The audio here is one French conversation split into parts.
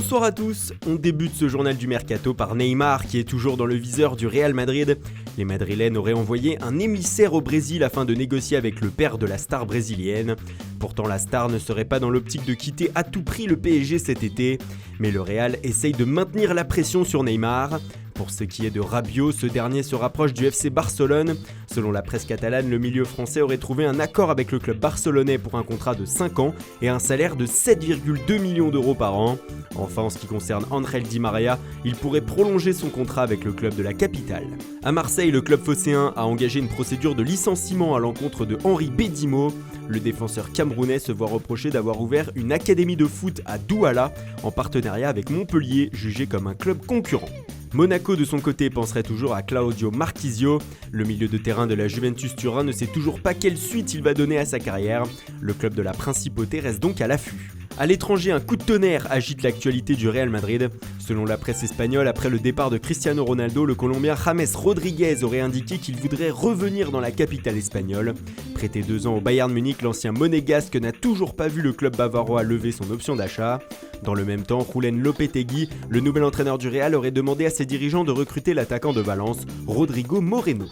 Bonsoir à tous, on débute ce journal du Mercato par Neymar qui est toujours dans le viseur du Real Madrid. Les Madrilènes auraient envoyé un émissaire au Brésil afin de négocier avec le père de la star brésilienne. Pourtant la star ne serait pas dans l'optique de quitter à tout prix le PSG cet été, mais le Real essaye de maintenir la pression sur Neymar. Pour ce qui est de Rabiot, ce dernier se rapproche du FC Barcelone. Selon la presse catalane, le milieu français aurait trouvé un accord avec le club barcelonais pour un contrat de 5 ans et un salaire de 7,2 millions d'euros par an. Enfin, en ce qui concerne Ángel Di María, il pourrait prolonger son contrat avec le club de la capitale. À Marseille, le club phocéen a engagé une procédure de licenciement à l'encontre de Henri Bédimo. Le défenseur camerounais se voit reprocher d'avoir ouvert une académie de foot à Douala en partenariat avec Montpellier, jugé comme un club concurrent. Monaco de son côté penserait toujours à Claudio Marchisio. Le milieu de terrain de la Juventus Turin ne sait toujours pas quelle suite il va donner à sa carrière. Le club de la Principauté reste donc à l'affût. À l'étranger, un coup de tonnerre agite l'actualité du Real Madrid. Selon la presse espagnole, après le départ de Cristiano Ronaldo, le Colombien James Rodriguez aurait indiqué qu'il voudrait revenir dans la capitale espagnole. Prêté 2 ans au Bayern Munich, l'ancien monégasque n'a toujours pas vu le club bavarois lever son option d'achat. Dans le même temps, Julen Lopetegui, le nouvel entraîneur du Real, aurait demandé à ses dirigeants de recruter l'attaquant de Valence, Rodrigo Moreno.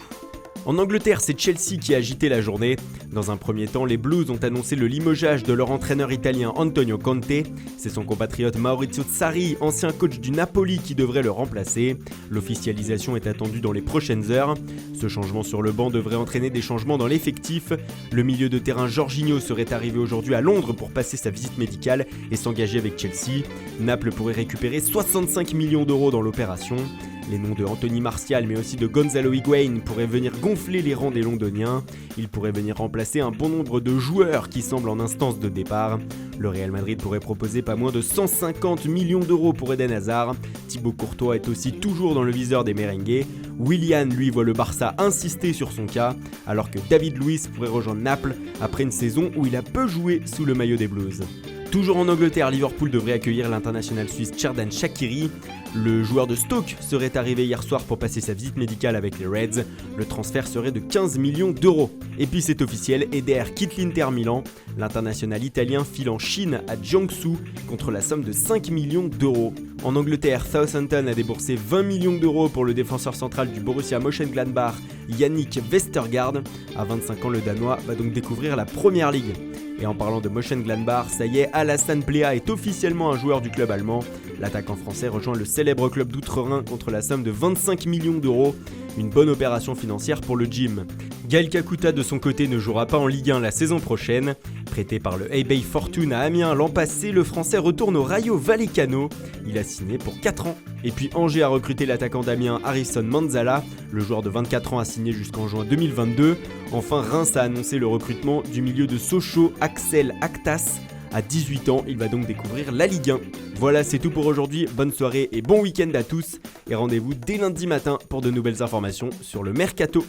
En Angleterre, c'est Chelsea qui a agité la journée. Dans un premier temps, les Blues ont annoncé le limogeage de leur entraîneur italien Antonio Conte. C'est son compatriote Maurizio Sarri, ancien coach du Napoli, qui devrait le remplacer. L'officialisation est attendue dans les prochaines heures. Ce changement sur le banc devrait entraîner des changements dans l'effectif. Le milieu de terrain Jorginho serait arrivé aujourd'hui à Londres pour passer sa visite médicale et s'engager avec Chelsea. Naples pourrait récupérer 65 millions d'euros dans l'opération. Les noms de Anthony Martial mais aussi de Gonzalo Higuaín pourraient venir gonfler les rangs des Londoniens. Ils pourraient venir remplacer un bon nombre de joueurs qui semblent en instance de départ. Le Real Madrid pourrait proposer pas moins de 150 millions d'euros pour Eden Hazard. Thibaut Courtois est aussi toujours dans le viseur des merengues. Willian lui voit le Barça insister sur son cas, alors que David Luiz pourrait rejoindre Naples après une saison où il a peu joué sous le maillot des Blues. Toujours en Angleterre, Liverpool devrait accueillir l'international suisse Xherdan Shaqiri. Le joueur de Stoke serait arrivé hier soir pour passer sa visite médicale avec les Reds. Le transfert serait de 15 millions d'euros. Et puis c'est officiel, Eder quitte l'Inter Milan. L'international italien file en Chine à Jiangsu contre la somme de 5 millions d'euros. En Angleterre, Southampton a déboursé 20 millions d'euros pour le défenseur central du Borussia Mönchengladbach, Yannick Vestergaard. À 25 ans, le Danois va donc découvrir la Première Ligue. Et en parlant de Mönchengladbach, ça y est, Alassane Plea est officiellement un joueur du club allemand. L'attaquant français rejoint le célèbre club d'Outre-Rhin contre la somme de 25 millions d'euros. Une bonne opération financière pour le gym. Gaël Kakuta de son côté ne jouera pas en Ligue 1 la saison prochaine. Prêté par le Hebei Fortune à Amiens l'an passé, le français retourne au Rayo Vallecano. Il a signé pour 4 ans. Et puis Angers a recruté l'attaquant d'Amiens Harrison Manzala. Le joueur de 24 ans a signé jusqu'en juin 2022. Enfin, Reims a annoncé le recrutement du milieu de Sochaux Axel Actas. À 18 ans, il va donc découvrir la Ligue 1. Voilà, c'est tout pour aujourd'hui. Bonne soirée et bon week-end à tous. Et rendez-vous dès lundi matin pour de nouvelles informations sur le Mercato.